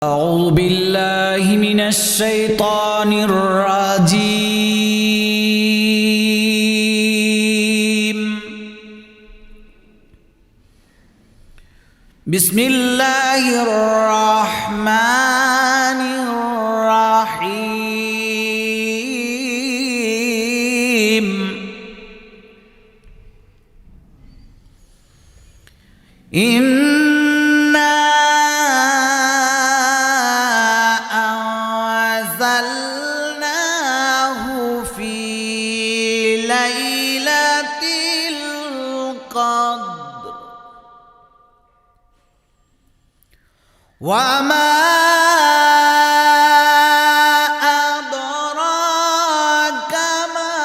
أعوذ بالله من الشيطان الرجيم بسم الله الرحمن الرحيم ليلة القدر وما أدراك ما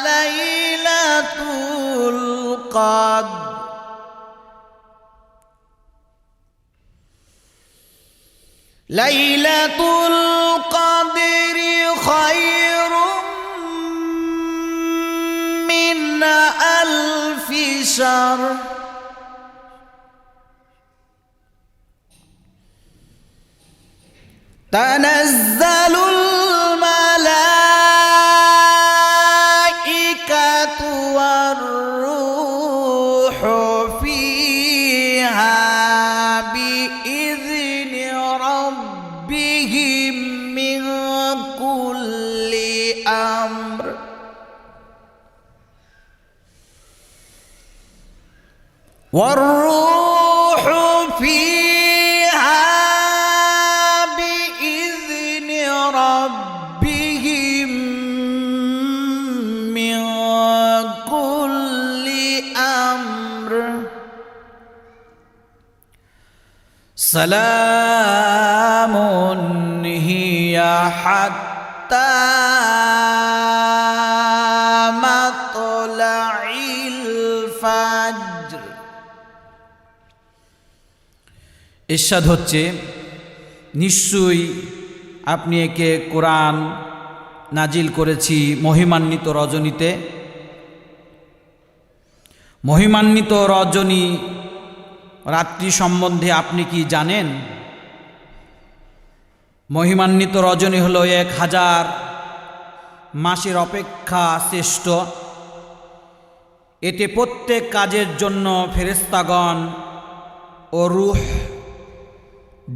ليلة القدر ليلة القدر خير من ألف شهر تنزل الملائكة والروح فيها بإذن ربهم من كل أمر والروح فيها بإذن ربهم من كل أمر سلام هي حتى مطلع الفجر ইরশাদ হচ্ছে নিশ্চয়ই আপনি একে কোরআন নাজিল করেছি মহিমান্বিত রজনীতে। মহিমান্বিত রজনী রাত্রি সম্বন্ধে আপনি কি জানেন? মহিমান্বিত রজনী হলো 1000 মাসের অপেক্ষা শ্রেষ্ঠ। এতে প্রত্যেক কাজের জন্য ফেরেশতাগণ ও রূহ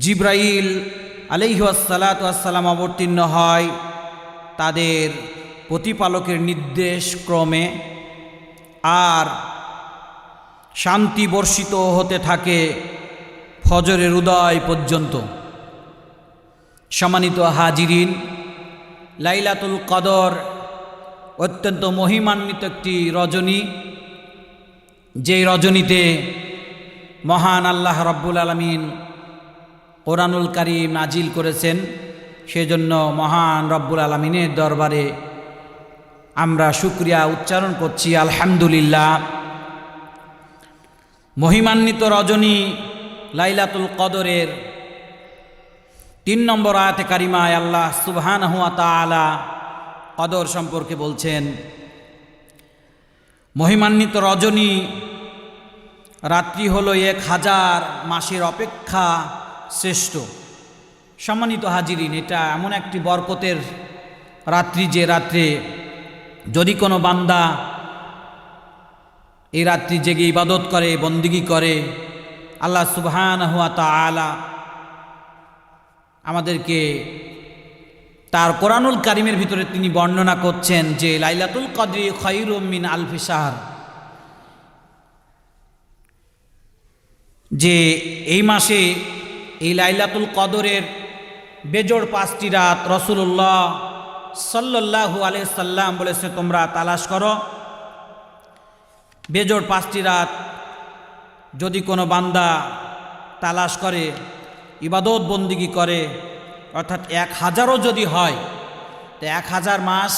জিবরাইল আলাইহিসসালাতু ওয়াসসালাম অবতীর্ণ হয় তাদের প্রতিপালকের নির্দেশ ক্রমে, আর শান্তি বর্ষিত হতে থাকে ফজরের উদয় পর্যন্ত। সম্মানিত হাজিরিন, লাইলাতুল কদর অত্যন্ত মহিমান্বিত একটি রজনী, যেই রজনীতে মহান আল্লাহ রাব্বুল আলামিন কোরআনুল কারীম নাজিল করেছেন। সেজন্য মহান রব্বুল আলামিনের দরবারে আমরা শুকরিয়া উচ্চারণ করছি, আলহামদুলিল্লাহ। মহিমান্বিত রজনী লাইলাতুল কদরের 3 নম্বর আয়াতে কারিমায় আল্লাহ সুবহানাহু ওয়া তাআলা কদর সম্পর্কে বলছেন, মহিমান্বিত রজনী রাত্রি হলো 1000 মাসের অপেক্ষা শ্রেষ্ঠ। সম্মানিত হাজিরিন, এটা এমন একটি বরকতের রাত্রি যে রাত্রে যদি কোনো বান্দা এই রাত্রি জেগে ইবাদত করে, বন্দিগি করে, আল্লাহ সুবহানাহু ওয়া তাআলা আমাদেরকে তার কোরআনুল কারীমের ভিতরে তিনি বর্ণনা করছেন যে লাইলাতুল কদরি খায়রুম মিন আলফি শাহর, যে এই মাসে এই লাইলাতুল কদরের বেজোড় 5টি রাত রাসূলুল্লাহ সাল্লাল্লাহু আলাইহি সাল্লাম বলেছে তোমরা তালাশ করো। বেজোড় 5টি রাত যদি কোনো বান্দা তালাশ করে, ইবাদত বন্দিগি করে, অর্থাৎ 1000ও যদি হয় তো 1000 মাস,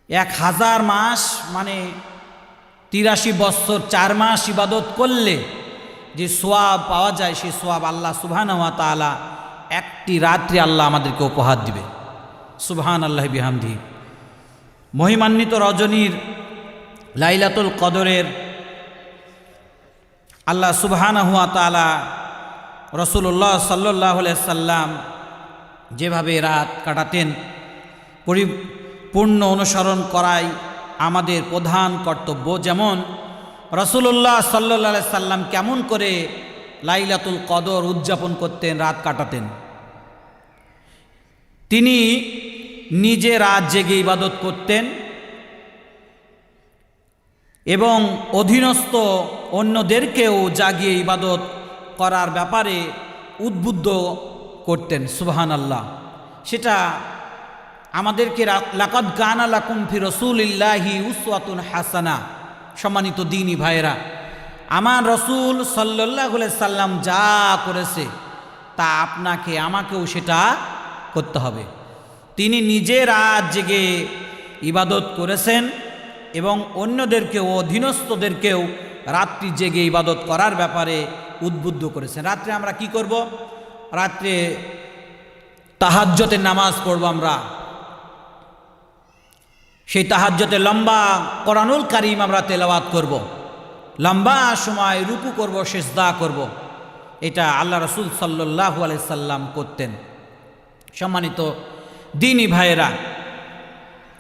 1000 মাস মানে 83 বছর 4 মাস ইবাদত করলে যে সোয়াব পাওয়া যায়, সেই সোয়াব আল্লাহ সুবহানাহু ওয়া তাআলা একটি রাত্রি আল্লাহ আমাদেরকে উপহার দিবে। সুবহানাল্লাহি বিহামদিহি। মহিমান্বিত রজনীর লাইলাতুল কদরের আল্লাহ সুবহানাহু ওয়া তাআলা রসুল্লাহ সাল্লাল্লাহু আলাইহি সাল্লাম যেভাবে রাত কাটাতেন পরিপূর্ণ অনুসরণ করাই আমাদের প্রধান কর্তব্য। যেমন রসুল্লাহ সাল্লাল্লাহু আলাইহি সাল্লাম কেমন করে লাইলাতুল কদর উদযাপন করতেন, রাত কাটাতেন। তিনি নিজে রাত জেগে ইবাদত করতেন এবং অধীনস্থ অন্যদেরকেও জাগিয়ে ইবাদত করার ব্যাপারে উদ্বুদ্ধ করতেন। সুবহানাল্লাহ। সেটা আমাদেরকে লাকাদ কানা লাকুম ফি রাসূলিল্লাহি উসওয়াতুন হাসানা। সম্মানিত দ্বীনী ভাইয়েরা, আমার রসুল সাল্লাল্লাহু আলাইহি সাল্লাম যা করেছে তা আপনাকে আমাকেও সেটা করতে হবে। তিনি নিজে রাত জেগে ইবাদত করেছেন এবং অন্যদেরকেও অধীনস্থদেরকেও রাত্রি জেগে ইবাদত করার ব্যাপারে উদ্বুদ্ধ করেছেন। রাত্রে আমরা কি করব? রাত্রে তাহাজ্জুদের নামাজ পড়ব। আমরা সেই তাহাজ্জুদে লম্বা কোরআনুল কারীম আমরা তেলাওয়াত করব, লম্বা সময় রুকু করব, সিজদা করব। এটা আল্লাহ রসুল সাল্লাল্লাহু আলাইহি সাল্লাম করতেন। সম্মানিত দ্বীনী ভাইয়েরা,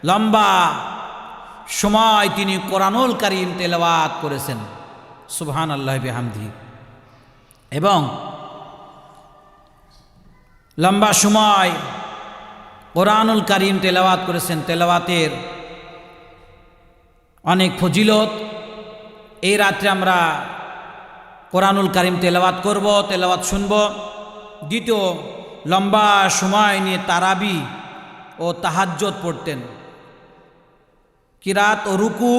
লম্বা সময় তিনি কোরআনুল কারীম তেলাওয়াত করেছেন। সুবহানাল্লাহি বিহামদিহি। এবং লম্বা সময় কোরআনুল কারীম তেলাওয়াত করেছেন। তেলাওয়াতের অনেক ফজিলত। এই রাত্রে আমরা কোরআনুল কারীম তেলাওয়াত করব, তেলাওয়াত শুনব। দ্বিতীয়, লম্বা সময় নিয়ে তারাবি ও তাহাজ্জুদ পড়তেন। কিরাত ও রুকু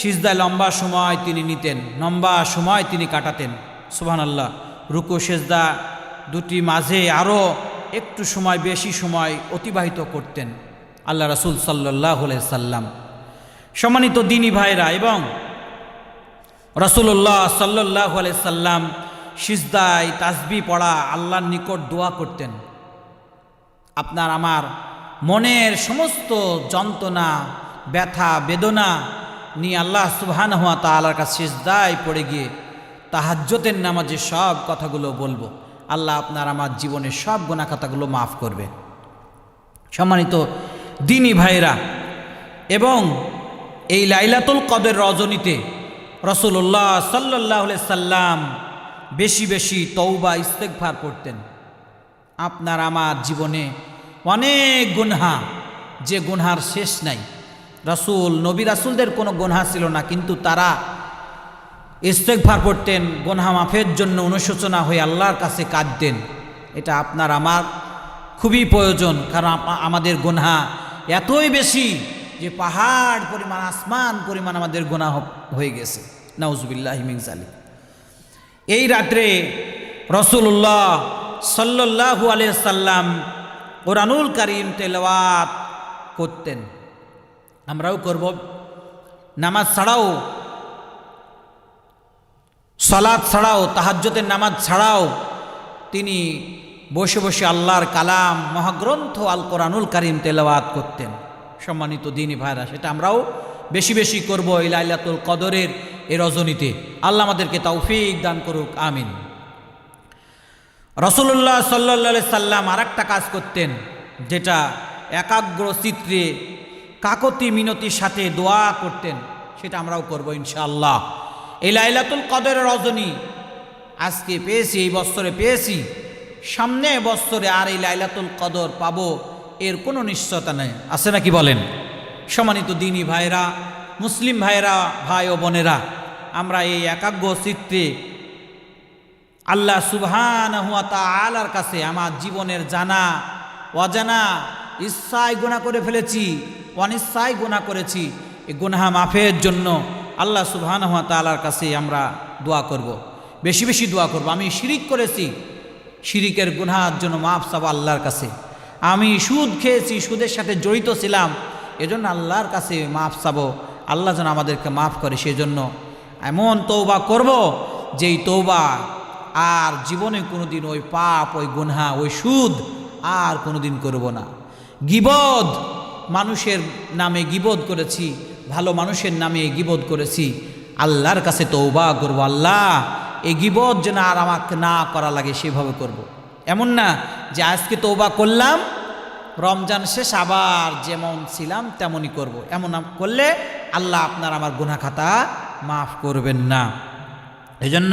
সিজদায় লম্বা সময় তিনি নিতেন, লম্বা সময় তিনি কাটাতেন। সুবহানাল্লাহ। রুকু সিজদা দুটি মাঝে আরও একটু সময়, বেশি সময় অতিবাহিত করতেন আল্লাহ রাসূল সাল্লাল্লাহু আলাইহি সাল্লাম। সম্মানিত দ্বীনী ভাইরা, এবং রাসূলুল্লাহ সাল্লাল্লাহু আলাইহি সাল্লাম সিজদায় তাসবিহ পড়া, আল্লাহর নিকট দোয়া করতেন। আপনার আমার মনের সমস্ত যন্ত্রণা, ব্যথা, বেদনা নিয়ে আল্লাহ সুবহানাহু ওয়া তাআলার কাছে সিজদায় পড়ে গিয়ে তাহাজ্জুদের নামাজে সব কথাগুলো বলবো। আল্লাহ আপনার আমার জীবনের সব গুনাহ খাতাগুলো মাফ করবে। সম্মানিত দ্বীনী ভাইরা, এবং এই লাইলাতুল কদর রজনীতে রাসূলুল্লাহ সাল্লাল্লাহু আলাইহি সাল্লাম বেশি বেশি তওবা ইস্তেগফার করতেন। আপনার আমার জীবনে অনেক গুনাহ, যে গুনার শেষ নাই। রাসূল, নবী রাসূলদের কোনো গুনাহ ছিল না, কিন্তু তারা ইস্তেগফার করতেন, গুনাহ মাফের জন্য অনুশোচনা হয়ে আল্লাহর কাছে কাঁদতেন। এটা আপনার আমার খুবই প্রয়োজন, কারণ আমাদের গুনাহ এতই বেশি যে পাহাড় পরিমাণ, আসমান পরিমাণ আমাদের গুনাহ হয়ে গেছে। নাউজুবিল্লাহি মিন যালিক। এই রাত্রে রাসূলুল্লাহ সাল্লাল্লাহু আলাইহি সাল্লাম কোরআনুল কারীম তেলাওয়াত করতেন। আমরাও করব। নামাজ ছাড়াও, সালাত ছাড়াও, তাহাজ্জুদের নামাজ ছাড়াও তিনি বসে বসে আল্লাহর কালাম, মহাগ্রন্থ আল কোরআনুল কারীম তেলাওয়াত করতেন। সম্মানিত দ্বীনী ভাইরা, সেটা আমরাও বেশি বেশি করব এই লাইলাতুল কদরের এই রজনীতে। আল্লাহ আমাদেরকে তৌফিক দান করুক, আমিন। রাসূলুল্লাহ সাল্লাল্লাহু আলাইহি সাল্লাম আরেকটা কাজ করতেন, যেটা একাগ্র চিত্রে কাকতি মিনতির সাথে দোয়া করতেন। সেটা আমরাও করব ইনশাআল্লাহ। এই লাইলাতুল কদরের রজনী আজকে পেয়েছি, এই বছরে পেয়েছি, সামনে বছরে আর এই লাইলাতুল কদর পাবো এর কোনো নিশ্চয়তা নেই। আছে নাকি বলেন? সম্মানিত দ্বীনী ভাইরা, মুসলিম ভাইরা, ভাই ও বোনেরা, আমরা এই একাগ্র চিত্তে আল্লাহ সুবহানাহু ওয়া তাআলার কাছে আমার জীবনের জানা অজানা, ইচ্ছায় গুনাহ করে ফেলেছি, অনিচ্ছায় গুনাহ করেছি, এই গুনাহ মাফের জন্য আল্লাহ সুবহানাহু ওয়া তাআলার কাছে আমরা দোয়া করব, বেশি বেশি দোয়া করব। আমি শিরিক করেছি, শিরিকের গুনাহের জন্য মাফ চাবো আল্লাহর কাছে। আমি সুদ খেয়েছি, সুদের সাথে জড়িত ছিলাম, এজন্য আল্লাহর কাছে মাফ চাবো, আল্লাহ যেন আমাদেরকে মাফ করে। সেজন্য এমন তওবা করব যেই তওবা আর জীবনে কোনোদিন ওই পাপ, ওই গুনাহ, ওই সুদ আর কোনোদিন করব না। গীবত, মানুষের নামে গীবত করেছি, ভালো মানুষের নামে গীবত করেছি, আল্লাহর কাছে তওবা করব। আল্লাহ এই গীবত যেন আর আমাকে না করা লাগে সেভাবে করব। এমন না যে আজকে তওবা করলাম, রমজান শেষ আবার যেমন ছিলাম তেমনই করব। এমন করলে আল্লাহ আপনার আমার গুনাহ খাতা মাফ করবেন না। এজন্য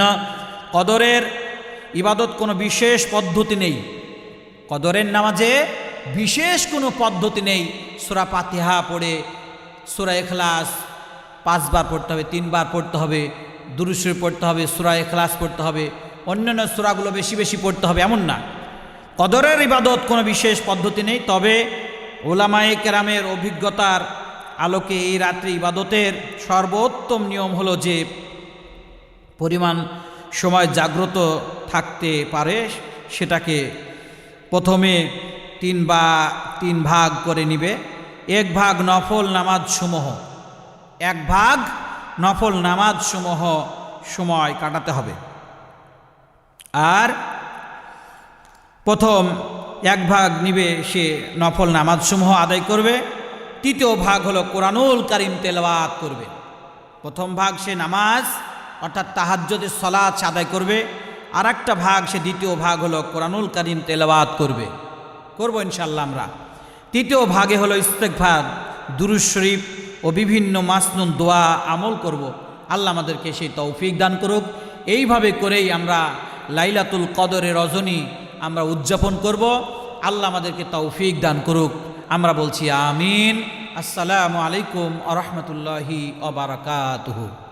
কদরের ইবাদত কোনো বিশেষ পদ্ধতি নেই, কদরের নামাজে বিশেষ কোনো পদ্ধতি নেই। সূরা ফাতিহা পড়ে সূরা ইখলাস 5 বার পড়তে হবে, 3 বার পড়তে হবে, দুরূদ শরীফ পড়তে হবে, সূরা ইখলাস পড়তে হবে, অন্যান্য সূরাগুলো বেশি বেশি পড়তে হবে, এমন না। কদরের ইবাদত কোনো বিশেষ পদ্ধতি নেই। তবে উলামায়ে কেরামের অভিজ্ঞতার আলোকে এই রাত্রি ইবাদতের সর্বোত্তম নিয়ম হলো যে পরিমাণ সময় জাগ্রত থাকতে পারে সেটাকে প্রথমে 3 ভাগ করে নিবে। 1 ভাগ নফল নামাজসমূহ, 1 ভাগ নফল নামাজসমূহ সময় কাটাতে হবে। আর প্রথম 1 ভাগ নিবে সে নফল নামাজসমূহ আদায় করবে। 3য় ভাগ হলো কোরআনুল কারীম তেলাওয়াত করবে। প্রথম ভাগ সে নামাজ অর্থাৎ তাহাজ্জুদের সালাত আদায় করবে, আর একটা ভাগ সে 2য় ভাগ হলো কোরআনুল কারীম তেলাওয়াত করবে, করব ইনশাআল্লাহ আমরা। 3য় ভাগে হলো ইস্তেগফার, দুরূদ শরীফ ও বিভিন্ন মাসনুন দোয়া আমল করব। আল্লাহ আমাদেরকে সেই তৌফিক দান করুক। এইভাবে করেই আমরা লাইলাতুল কদরের রজনী আমরা উদযাপন করব। আল্লাহ আমাদেরকে তৌফিক দান করুক। আমরা বলছি আমিন। আসসালামু আলাইকুম ওয়া রাহমাতুল্লাহি ওয়া বারাকাতুহু।